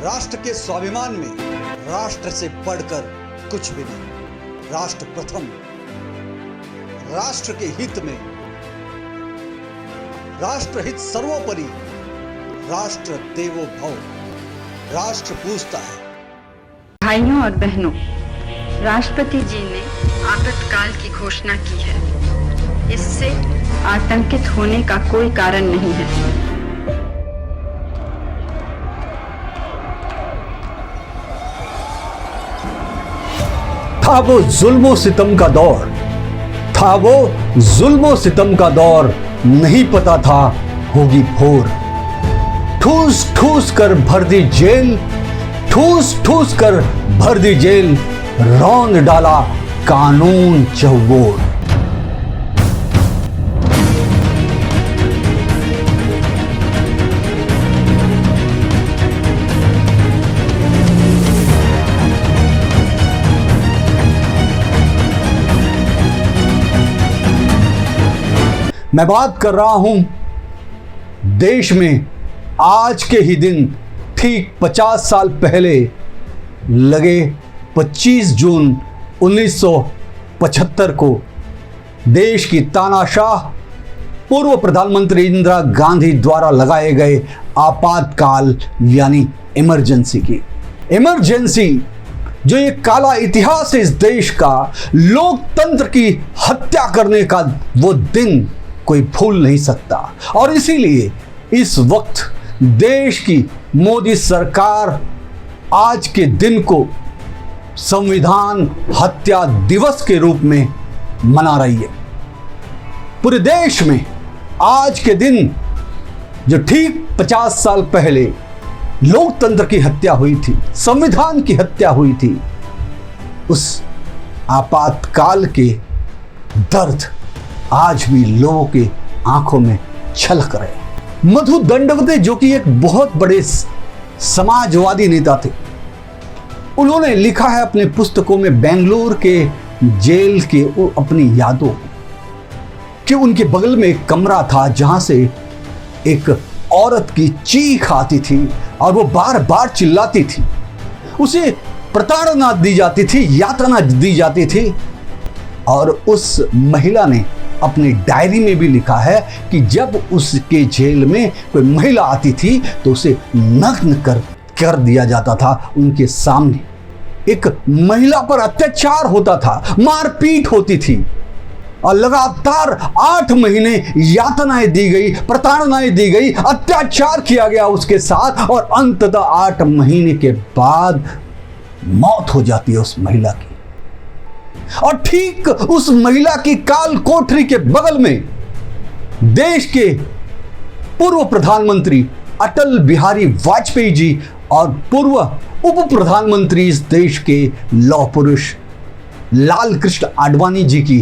राष्ट्र के स्वाभिमान में राष्ट्र से बढ़कर कुछ भी नहीं। राष्ट्र प्रथम, राष्ट्र के हित में, राष्ट्र हित सर्वोपरि, राष्ट्र देवो भव। राष्ट्र पूछता है। भाइयों और बहनों, राष्ट्रपति जी ने आपातकाल की घोषणा की है। इससे आतंकित होने का कोई कारण नहीं है। था वो जुल्मो सितम का दौर, था वो जुल्मो सितम का दौर, नहीं पता था होगी भोर। ठूस ठूस कर भर दी जेल, ठूस ठूस कर भर दी जेल, रौंद डाला कानून चौबोर। मैं बात कर रहा हूं देश में आज के ही दिन ठीक 50 साल पहले लगे 25 जून 1975 को देश की तानाशाह पूर्व प्रधानमंत्री इंदिरा गांधी द्वारा लगाए गए आपातकाल यानी इमरजेंसी की। इमरजेंसी जो ये काला इतिहास है इस देश का, लोकतंत्र की हत्या करने का वो दिन कोई भूल नहीं सकता। और इसीलिए इस वक्त देश की मोदी सरकार आज के दिन को संविधान हत्या दिवस के रूप में मना रही है। पूरे देश में आज के दिन जो ठीक 50 साल पहले लोकतंत्र की हत्या हुई थी, संविधान की हत्या हुई थी, उस आपातकाल के दर्द आज भी लोगों के आंखों में छलक रहे हैं। मधु दंडवते जो कि एक बहुत बड़े समाजवादी नेता थे, उन्होंने लिखा है अपने पुस्तकों में बेंगलुरु के जेल के अपनी यादों कि उनके बगल में एक कमरा था जहां से एक औरत की चीख आती थी और वो बार बार चिल्लाती थी। उसे प्रताड़ना दी जाती थी, यातना दी जाती थी। और उस महिला ने अपनी डायरी में भी लिखा है कि जब उसके जेल में कोई महिला आती थी तो उसे नग्न कर दिया जाता था उनके सामने। एक महिला पर अत्याचार होता था, मारपीट होती थी और लगातार 8 महीने यातनाएं दी गई, प्रताड़नाएं दी गई, अत्याचार किया गया उसके साथ और अंततः 8 महीने के बाद मौत हो जाती है उस महिला की। और ठीक उस महिला की काल कोठरी के बगल में देश के पूर्व प्रधानमंत्री अटल बिहारी वाजपेयी जी और पूर्व उप प्रधानमंत्री इस देश के लौह पुरुष लाल कृष्ण आडवाणी जी की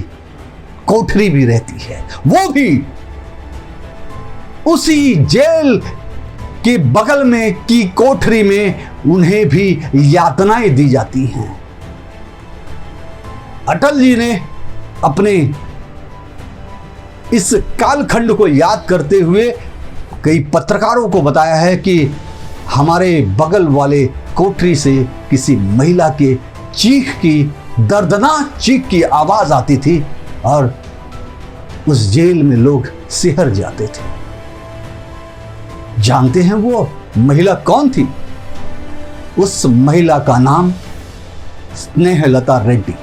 कोठरी भी रहती है। वो भी उसी जेल के बगल में की कोठरी में उन्हें भी यातनाएं दी जाती हैं। अटल जी ने अपने इस कालखंड को याद करते हुए कई पत्रकारों को बताया है कि हमारे बगल वाले कोठरी से किसी महिला के चीख की, दर्दनाक चीख की आवाज आती थी और उस जेल में लोग सिहर जाते थे। जानते हैं वो महिला कौन थी? उस महिला का नाम स्नेहलता रेड्डी।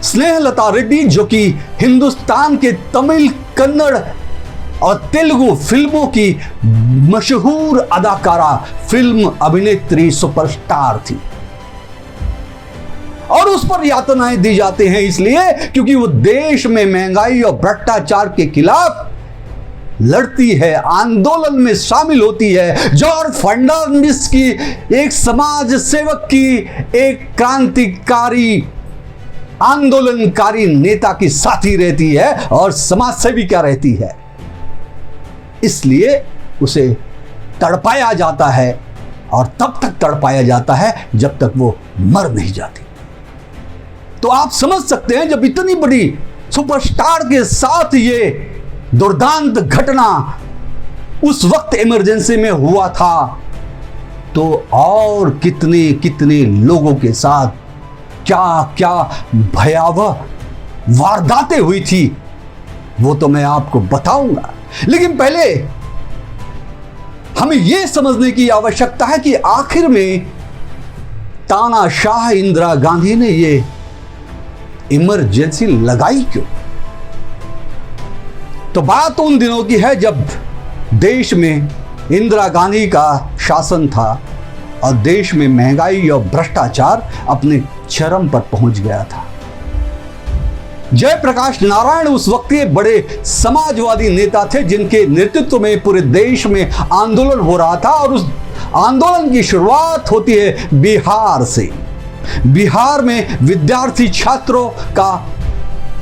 स्नेहलता रेड्डी जो कि हिंदुस्तान के तमिल, कन्नड़ और तेलुगु फिल्मों की मशहूर अदाकारा, फिल्म अभिनेत्री, सुपरस्टार थी। और उस पर यातनाएं दी जाते हैं इसलिए क्योंकि वो देश में महंगाई और भ्रष्टाचार के खिलाफ लड़ती है, आंदोलन में शामिल होती है। जॉर्ज फर्नांडिस की एक समाज सेवक की, एक क्रांतिकारी आंदोलनकारी नेता की साथी रहती है और समाज सेविका रहती है। इसलिए उसे तड़पाया जाता है और तब तक तड़पाया जाता है जब तक वो मर नहीं जाती। तो आप समझ सकते हैं जब इतनी बड़ी सुपरस्टार के साथ ये दुर्दांत घटना उस वक्त इमरजेंसी में हुआ था तो और कितने कितने लोगों के साथ क्या क्या भयावह वारदातें हुई थी वो तो मैं आपको बताऊंगा। लेकिन पहले हमें यह समझने की आवश्यकता है कि आखिर में तानाशाह इंदिरा गांधी ने ये इमरजेंसी लगाई क्यों। तो बात उन दिनों की है जब देश में इंदिरा गांधी का शासन था और देश में महंगाई और भ्रष्टाचार अपने चरम पर पहुंच गया था। जयप्रकाश नारायण उस वक्त के बड़े समाजवादी नेता थे जिनके नेतृत्व में पूरे देश में आंदोलन हो रहा था और उस आंदोलन की शुरुआत होती है बिहार से। बिहार में विद्यार्थी छात्रों का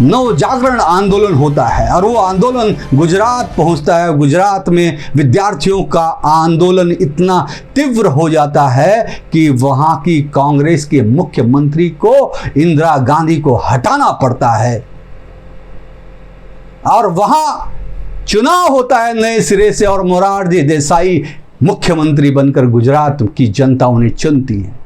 नवजागरण आंदोलन होता है और वो आंदोलन गुजरात पहुंचता है। गुजरात में विद्यार्थियों का आंदोलन इतना तीव्र हो जाता है कि वहां की कांग्रेस के मुख्यमंत्री को इंदिरा गांधी को हटाना पड़ता है और वहां चुनाव होता है नए सिरे से और मोरारजी देसाई मुख्यमंत्री बनकर गुजरात की जनता उन्हें चुनती है।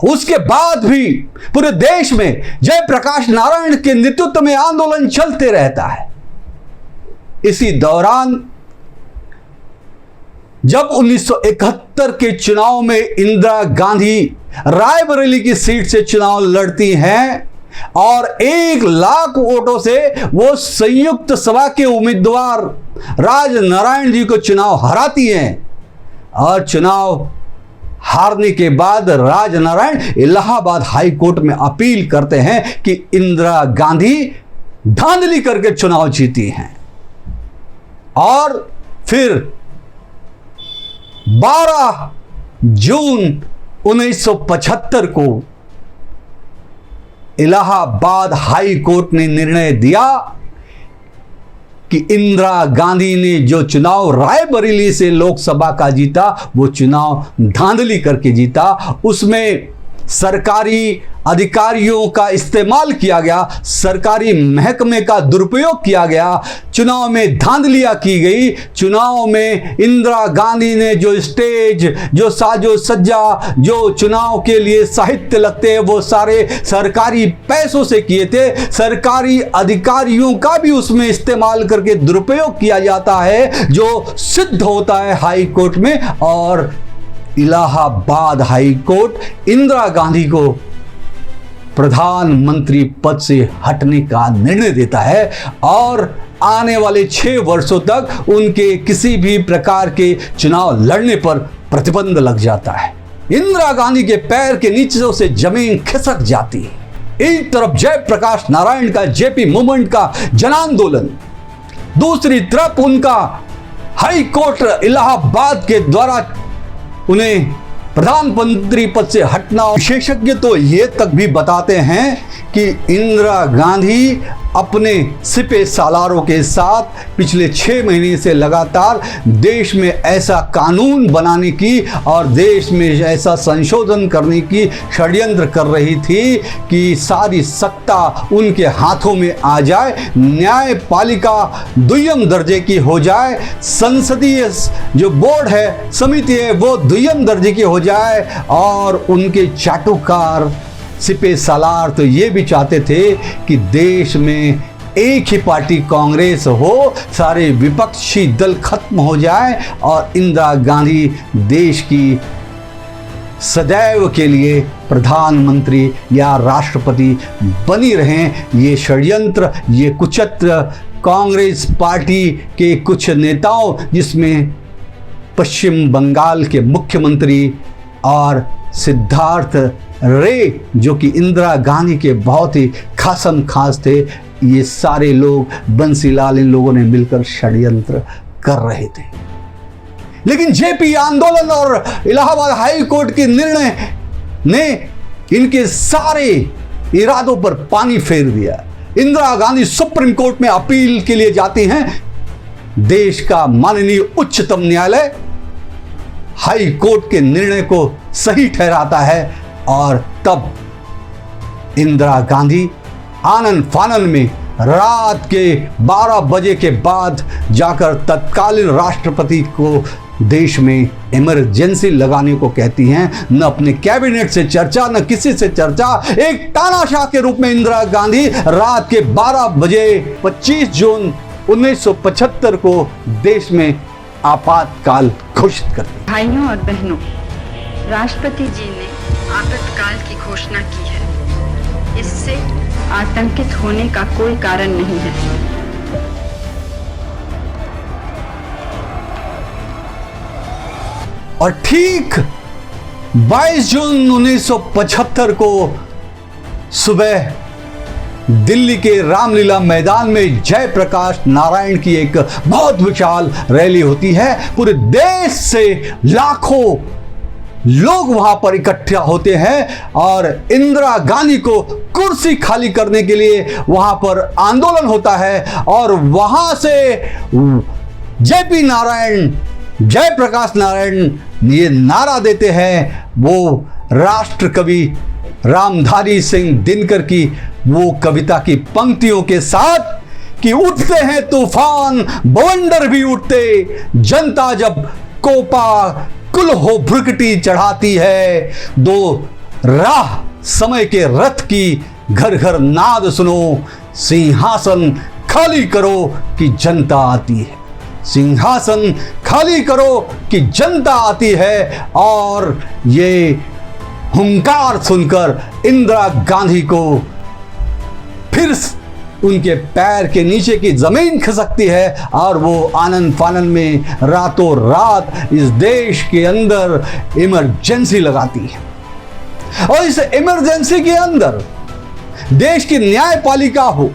उसके बाद भी पूरे देश में जयप्रकाश नारायण के नेतृत्व में आंदोलन चलते रहता है। इसी दौरान जब 1971 के चुनाव में इंदिरा गांधी रायबरेली की सीट से चुनाव लड़ती हैं और 1 लाख वोटों से वो संयुक्त सभा के उम्मीदवार राजनारायण जी को चुनाव हराती हैं और चुनाव हारने के बाद राजनारायण इलाहाबाद हाई कोर्ट में अपील करते हैं कि इंदिरा गांधी धांधली करके चुनाव जीती हैं और फिर 12 जून 1975 को इलाहाबाद हाई कोर्ट ने निर्णय दिया कि इंदिरा गांधी ने जो चुनाव रायबरेली से लोकसभा का जीता वो चुनाव धांधली करके जीता। उसमें सरकारी अधिकारियों का इस्तेमाल किया गया, सरकारी महकमे का दुरुपयोग किया गया, चुनाव में धांधलियां की गई। चुनाव में इंदिरा गांधी ने जो स्टेज, जो साजो सज्जा, जो चुनाव के लिए साहित्य लगते हैं वो सारे सरकारी पैसों से किए थे। सरकारी अधिकारियों का भी उसमें इस्तेमाल करके दुरुपयोग किया जाता है जो सिद्ध होता है हाई कोर्ट में। और इलाहाबाद हाई कोर्ट इंदिरा गांधी को प्रधानमंत्री पद से हटने का निर्णय देता है और आने वाले 6 वर्षों तक उनके किसी भी प्रकार के चुनाव लड़ने पर प्रतिबंध लग जाता है। इंदिरा गांधी के पैर के नीचे से जमीन खिसक जाती है। एक तरफ जयप्रकाश नारायण का जेपी मूवमेंट का जन आंदोलन, दूसरी तरफ उनका हाई कोर्ट इलाहाबाद के द्वारा उन्हें प्रधानमंत्री पद से हटना। विशेषज्ञ तो ये तक भी बताते हैं कि इंदिरा गांधी अपने सिपे सालारों के साथ पिछले 6 महीने से लगातार देश में ऐसा कानून बनाने की और देश में ऐसा संशोधन करने की षड्यंत्र कर रही थी कि सारी सत्ता उनके हाथों में आ जाए, न्यायपालिका द्वितीय दर्जे की हो जाए, संसदीय जो बोर्ड है, समिति है, वो द्वितीय दर्जे की हो जाए। और उनके चाटुकार सिपे सालार तो ये भी चाहते थे कि देश में एक ही पार्टी कांग्रेस हो, सारे विपक्षी दल खत्म हो जाए और इंदिरा गांधी देश की सदैव के लिए प्रधानमंत्री या राष्ट्रपति बनी रहें। ये षड्यंत्र, ये कुचत्र कांग्रेस पार्टी के कुछ नेताओं, जिसमें पश्चिम बंगाल के मुख्यमंत्री और सिद्धार्थ रे जो कि इंदिरा गांधी के बहुत ही खासम खास थे, ये सारे लोग, बंसीलाल, इन लोगों ने मिलकर षड्यंत्र कर रहे थे। लेकिन जेपी आंदोलन और इलाहाबाद हाई कोर्ट के निर्णय ने इनके सारे इरादों पर पानी फेर दिया। इंदिरा गांधी सुप्रीम कोर्ट में अपील के लिए जाती हैं। देश का माननीय उच्चतम न्यायालय हाई कोर्ट के निर्णय को सही ठहराता है और तब इंदिरा गांधी आनन फानन में रात के 12 बजे के बाद जाकर तत्कालीन राष्ट्रपति को देश में इमरजेंसी लगाने को कहती हैं। न अपने कैबिनेट से चर्चा, न किसी से चर्चा। एक तानाशाह के रूप में इंदिरा गांधी रात के 12 बजे 25 जून 1975 को देश में आपातकाल घोषित कर दिया। भाइयों और बहनों, राष्ट्रपति जी ने आपातकाल की घोषणा की है। इससे आतंकित होने का कोई कारण नहीं है। और ठीक 22 जून 1975 को सुबह दिल्ली के रामलीला मैदान में जयप्रकाश नारायण की एक बहुत विशाल रैली होती है। पूरे देश से लाखों लोग वहां पर इकट्ठा होते हैं और इंदिरा गांधी को कुर्सी खाली करने के लिए वहां पर आंदोलन होता है। और वहां से जेपी नारायण, जयप्रकाश नारायण ये नारा देते हैं, वो राष्ट्र कवि रामधारी सिंह दिनकर की वो कविता की पंक्तियों के साथ कि उठते हैं तूफान बवंडर भी उठते, जनता जब कोपा कुल हो भ्रुकटी चढ़ाती है, दो राह समय के रथ की घर घर नाद सुनो, सिंहासन खाली करो कि जनता आती है, सिंहासन खाली करो कि जनता आती है। और ये हुंकार सुनकर इंदिरा गांधी को फिर उनके पैर के नीचे की जमीन खिसकती है और वो आनंद फानन में रातों रात इस देश के अंदर इमरजेंसी लगाती है। और इस इमरजेंसी के अंदर देश की न्यायपालिका हो,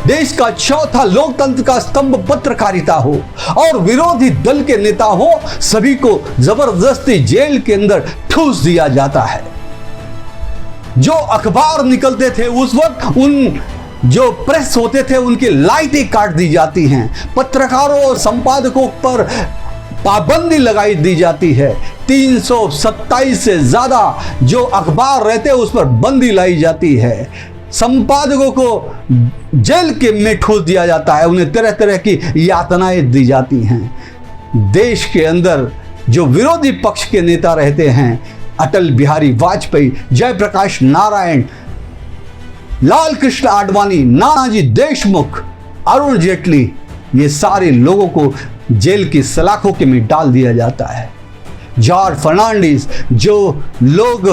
देश का चौथा लोकतंत्र का स्तंभ पत्रकारिता हो और विरोधी दल के नेता हो, सभी को जबरदस्ती जेल के अंदर ठूस दिया जाता है। जो अखबार निकलते थे उस वक्त, उन जो प्रेस होते थे उनकी लाइटें काट दी जाती हैं, पत्रकारों और संपादकों पर पाबंदी लगाई दी जाती है। 327 से ज्यादा जो अखबार रहते हैं उस पर बंदी लाई जाती है। संपादकों को जेल के में ठूस दिया जाता है, उन्हें तरह तरह की यातनाएं दी जाती हैं। देश के अंदर जो विरोधी पक्ष के नेता रहते हैं, अटल बिहारी वाजपेयी, जयप्रकाश नारायण, लाल कृष्ण आडवाणी, नानाजी देशमुख, अरुण जेटली, ये सारे लोगों को जेल की सलाखों के में डाल दिया जाता है। जॉर्ज फर्नांडिस, जो लोग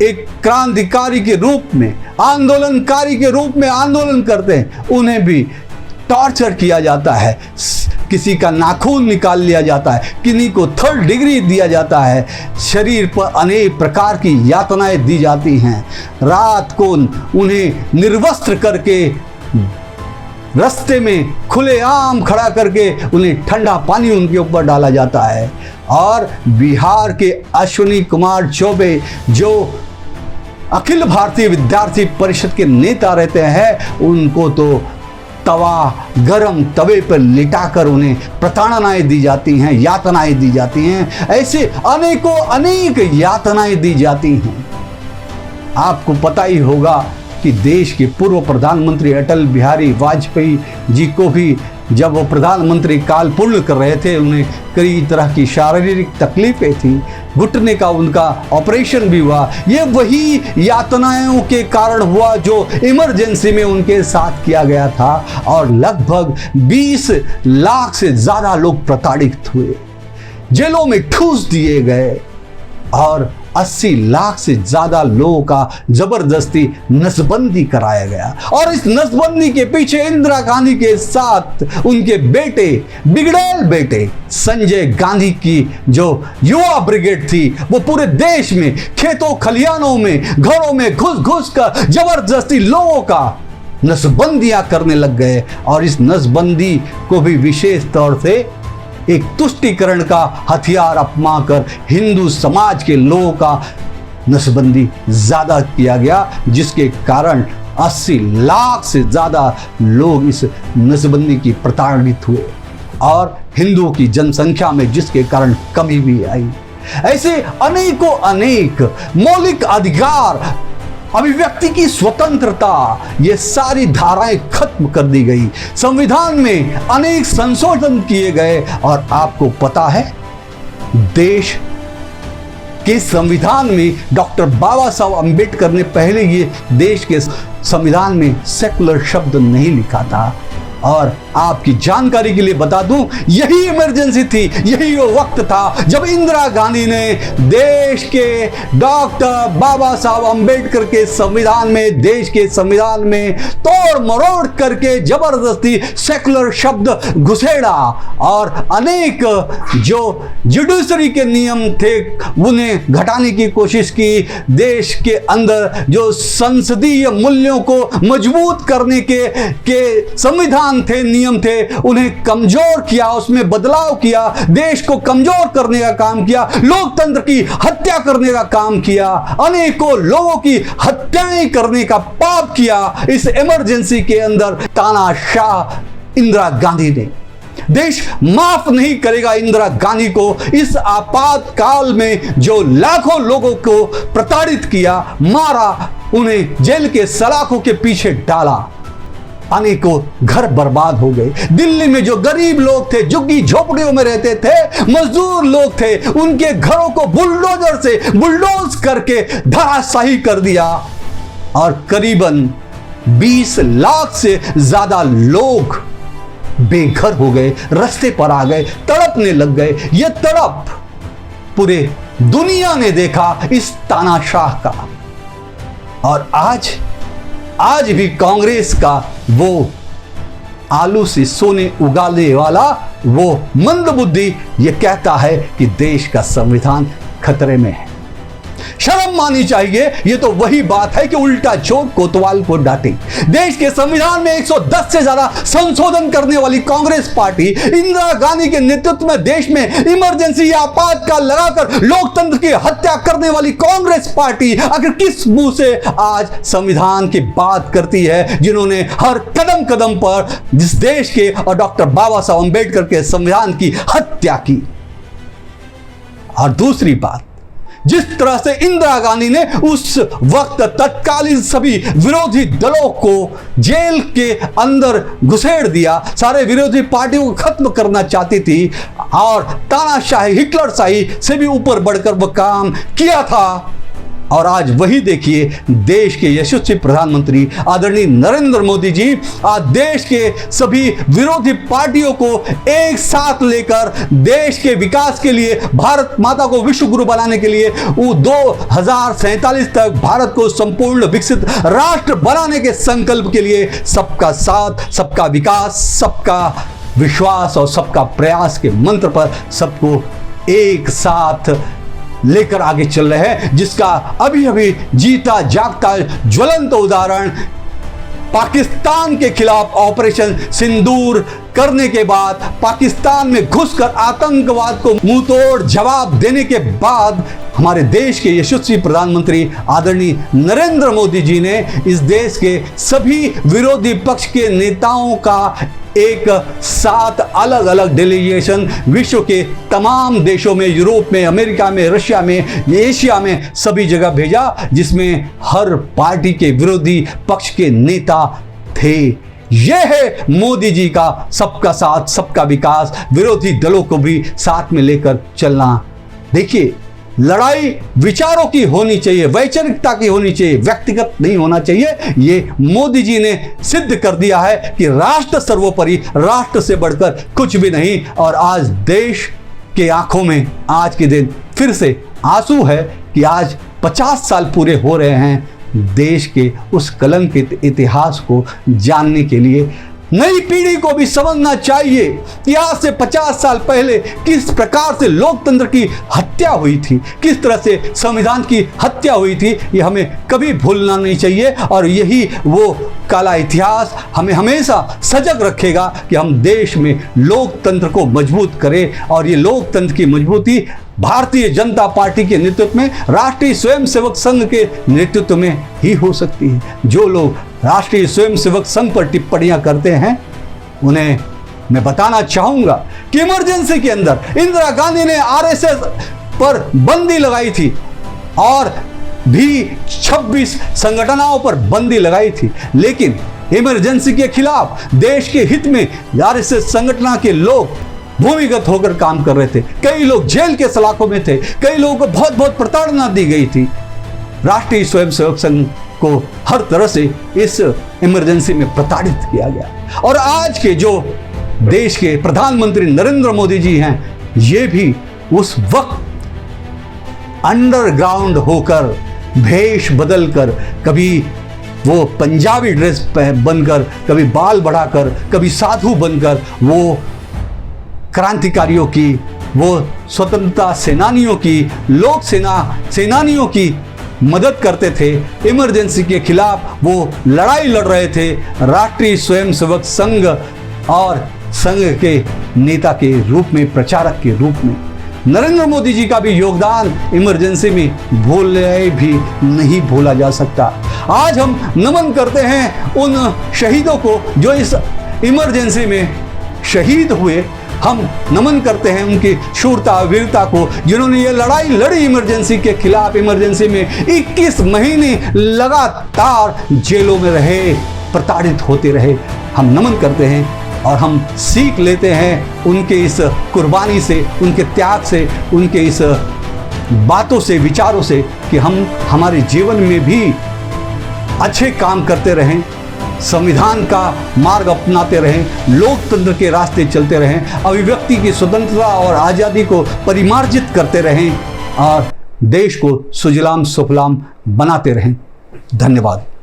एक क्रांतिकारी के रूप में, आंदोलनकारी के रूप में आंदोलन करते हैं, उन्हें भी टॉर्चर किया जाता है। किसी का नाखून निकाल लिया जाता है, किन्हीं को 3rd डिग्री दिया जाता है, शरीर पर अनेक प्रकार की यातनाएं दी जाती हैं। रात को उन्हें निर्वस्त्र करके रास्ते में खुलेआम खड़ा करके उन्हें ठंडा पानी उनके ऊपर डाला जाता है। और बिहार के अश्विनी कुमार चौबे, जो अखिल भारतीय विद्यार्थी परिषद के नेता रहते हैं, उनको तो गरम तवे पर लिटाकर उन्हें प्रताड़नाएं दी जाती हैं, यातनाएं दी जाती हैं। ऐसे अनेकों अनेक यातनाएं दी जाती हैं। आपको पता ही होगा कि देश के पूर्व प्रधानमंत्री अटल बिहारी वाजपेयी जी को भी जब वो प्रधानमंत्री काल पूर्ण कर रहे थे, उन्हें कई तरह की शारीरिक तकलीफें थी, घुटने का उनका ऑपरेशन भी हुआ। ये वही यातनाओं के कारण हुआ जो इमरजेंसी में उनके साथ किया गया था। और लगभग 20 लाख से ज़्यादा लोग प्रताड़ित हुए, जेलों में ठूस दिए गए और 80 लाख से ज्यादा लोगों का जबरदस्ती नसबंदी कराया गया। और इस नसबंदी के पीछे इंदिरा गांधी के साथ उनके बेटे, बिगड़ैल बेटे संजय गांधी की जो युवा ब्रिगेड थी, वो पूरे देश में खेतों खलिहानों में, घरों में घुस घुस कर जबरदस्ती लोगों का नसबंदियां करने लग गए। और इस नसबंदी को भी विशेष तौर से एक तुष्टीकरण का हथियार अपना कर हिंदू समाज के लोगों का नसबंदी ज्यादा किया गया, जिसके कारण 80 लाख से ज्यादा लोग इस नसबंदी की प्रताड़ित हुए और हिंदुओं की जनसंख्या में जिसके कारण कमी भी आई। ऐसे अनेकों अनेक मौलिक अधिकार, अभिव्यक्ति की स्वतंत्रता, ये सारी धाराएं खत्म कर दी गई। संविधान में अनेक संशोधन किए गए और आपको पता है देश के संविधान में डॉक्टर बाबा साहब अंबेडकर ने पहले ये देश के संविधान में सेकुलर शब्द नहीं लिखा था। और आपकी जानकारी के लिए बता दूं, यही इमरजेंसी थी, यही वो वक्त था जब इंदिरा गांधी ने देश के डॉक्टर बाबा साहब अंबेडकर के संविधान में, देश के संविधान में तोड़ मरोड़ करके जबरदस्ती सेकुलर शब्द घुसेड़ा और अनेक जो जुडिशरी के नियम थे उन्हें घटाने की कोशिश की। देश के अंदर जो संसदीय मूल्यों को मजबूत करने के संविधान थे, नियम थे, उन्हें कमजोर किया, उसमें बदलाव किया, देश को कमजोर करने का काम किया, लोकतंत्र की हत्या करने का काम किया, अनेकों लोगों की हत्याएं करने का पाप किया। इस इमरजेंसी के अंदर तानाशाह इंदिरा गांधी ने, देश माफ नहीं करेगा इंदिरा गांधी को। इस आपातकाल में जो लाखों लोगों को प्रताड़ित किया, मारा, उन्हें जेल के सलाखों के पीछे डाला, अनेकों घर बर्बाद हो गए। दिल्ली में जो गरीब लोग थे, झुग्गी झोपड़ियों में रहते थे, मजदूर लोग थे, उनके घरों को बुलडोजर से बुलडोज करके धराशायी कर दिया और करीबन 20 लाख से ज्यादा लोग बेघर हो गए, रास्ते पर आ गए, तड़पने लग गए। यह तड़प पूरे दुनिया ने देखा इस तानाशाह का। और आज भी कांग्रेस का वो आलू से सोने उगाने वाला वो मंदबुद्धि ये कहता है कि देश का संविधान खतरे में है। शर्म मानी चाहिए। ये तो वही बात है कि उल्टा चोर कोतवाल को डांटे। देश के संविधान में 110 से ज्यादा संशोधन करने वाली कांग्रेस पार्टी, इंदिरा गांधी के नेतृत्व में देश में इमरजेंसी या आपातकाल लगाकर लोकतंत्र की हत्या करने वाली कांग्रेस पार्टी आखिर किस मुंह से आज संविधान की बात करती है, जिन्होंने हर कदम कदम पर जिस देश के और डॉक्टर बाबा साहब अंबेडकर के संविधान की हत्या की। और दूसरी बात, जिस तरह से इंदिरा गांधी ने उस वक्त तत्कालीन सभी विरोधी दलों को जेल के अंदर घुसेड़ दिया, सारे विरोधी पार्टियों को खत्म करना चाहती थी और तानाशाही, हिटलरशाही से भी ऊपर बढ़कर वह काम किया था। और आज वही देखिए, देश के यशस्वी प्रधानमंत्री आदरणीय नरेंद्र मोदी जी आज देश के सभी विरोधी पार्टियों को एक साथ लेकर देश के विकास के लिए, भारत माता को विश्व गुरु बनाने के लिए, वो 2047 तक भारत को संपूर्ण विकसित राष्ट्र बनाने के संकल्प के लिए सबका साथ, सबका विकास, सबका विश्वास और सबका प्रयास के मंत्र पर सबको एक साथ लेकर आगे चल रहे हैं, जिसका अभी अभी जीता जागता ज्वलंत उदाहरण पाकिस्तान के खिलाफ ऑपरेशन सिंदूर करने के बाद, पाकिस्तान में घुसकर आतंकवाद को मुंहतोड़ जवाब देने के बाद हमारे देश के यशस्वी प्रधानमंत्री आदरणीय नरेंद्र मोदी जी ने इस देश के सभी विरोधी पक्ष के नेताओं का एक साथ अलग अलग डेलीगेशन विश्व के तमाम देशों में, यूरोप में, अमेरिका में, रशिया में, एशिया में, सभी जगह भेजा, जिसमें हर पार्टी के विरोधी पक्ष के नेता थे। यह है मोदी जी का सबका साथ, सबका विकास, विरोधी दलों को भी साथ में लेकर चलना। देखिए, लड़ाई विचारों की होनी चाहिए, वैचारिकता की होनी चाहिए, व्यक्तिगत नहीं होना चाहिए। ये मोदी जी ने सिद्ध कर दिया है कि राष्ट्र सर्वोपरि, राष्ट्र से बढ़कर कुछ भी नहीं। और आज देश के आंखों में आज के दिन फिर से आंसू है कि आज 50 साल पूरे हो रहे हैं देश के उस कलंकित इतिहास को जानने के लिए। नई पीढ़ी को भी समझना चाहिए कि आज से 50 साल पहले किस प्रकार से लोकतंत्र की हत्या हुई थी, किस तरह से संविधान की हत्या हुई थी। ये हमें कभी भूलना नहीं चाहिए और यही वो काला इतिहास हमें हमेशा सजग रखेगा कि हम देश में लोकतंत्र को मजबूत करें। और ये लोकतंत्र की मजबूती भारतीय जनता पार्टी के नेतृत्व में, राष्ट्रीय स्वयंसेवक संघ के नेतृत्व में ही हो सकती है। जो लोग राष्ट्रीय स्वयंसेवक संघ पर टिप्पणियां करते हैं, उन्हें मैं बताना चाहूंगा कि इमरजेंसी के अंदर इंदिरा गांधी ने आरएसएस पर बंदी लगाई थी और भी 26 संगठनों पर बंदी लगाई थी, लेकिन इमरजेंसी के खिलाफ देश के हित में आरएसएस संगठन के लोग भूमिगत होकर काम कर रहे थे, कई लोग जेल के सलाखों में थे, कई लोगों को बहुत बहुत प्रताड़ना दी गई थी। राष्ट्रीय स्वयंसेवक संघ को हर तरह से इस इमरजेंसी में प्रताड़ित किया गया। और आज के जो देश के प्रधानमंत्री नरेंद्र मोदी जी हैं, ये भी उस वक्त अंडरग्राउंड होकर, भेष बदलकर, कभी वो पंजाबी ड्रेस बनकर, कभी बाल बढ़ाकर, कभी साधु बनकर, वो क्रांतिकारियों की, वो स्वतंत्रता सेनानियों की, लोक सेनानियों की मदद करते थे। इमरजेंसी के खिलाफ वो लड़ाई लड़ रहे थे। राष्ट्रीय स्वयंसेवक संघ और संघ के नेता के रूप में, प्रचारक के रूप में नरेंद्र मोदी जी का भी योगदान इमरजेंसी में भूले भी नहीं भूला जा सकता। आज हम नमन करते हैं उन शहीदों को जो इस इमरजेंसी में शहीद हुए। हम नमन करते हैं उनकी शूरता, वीरता को, जिन्होंने ये लड़ाई लड़ी इमरजेंसी के खिलाफ। इमरजेंसी में 21 महीने लगातार जेलों में रहे, प्रताड़ित होते रहे। हम नमन करते हैं और हम सीख लेते हैं उनके इस कुर्बानी से, उनके त्याग से, उनके इस बातों से, विचारों से, कि हम हमारे जीवन में भी अच्छे काम करते रहें, संविधान का मार्ग अपनाते रहें, लोकतंत्र के रास्ते चलते रहें, अभिव्यक्ति की स्वतंत्रता और आज़ादी को परिमार्जित करते रहें और देश को सुजलाम सुफलाम बनाते रहें। धन्यवाद।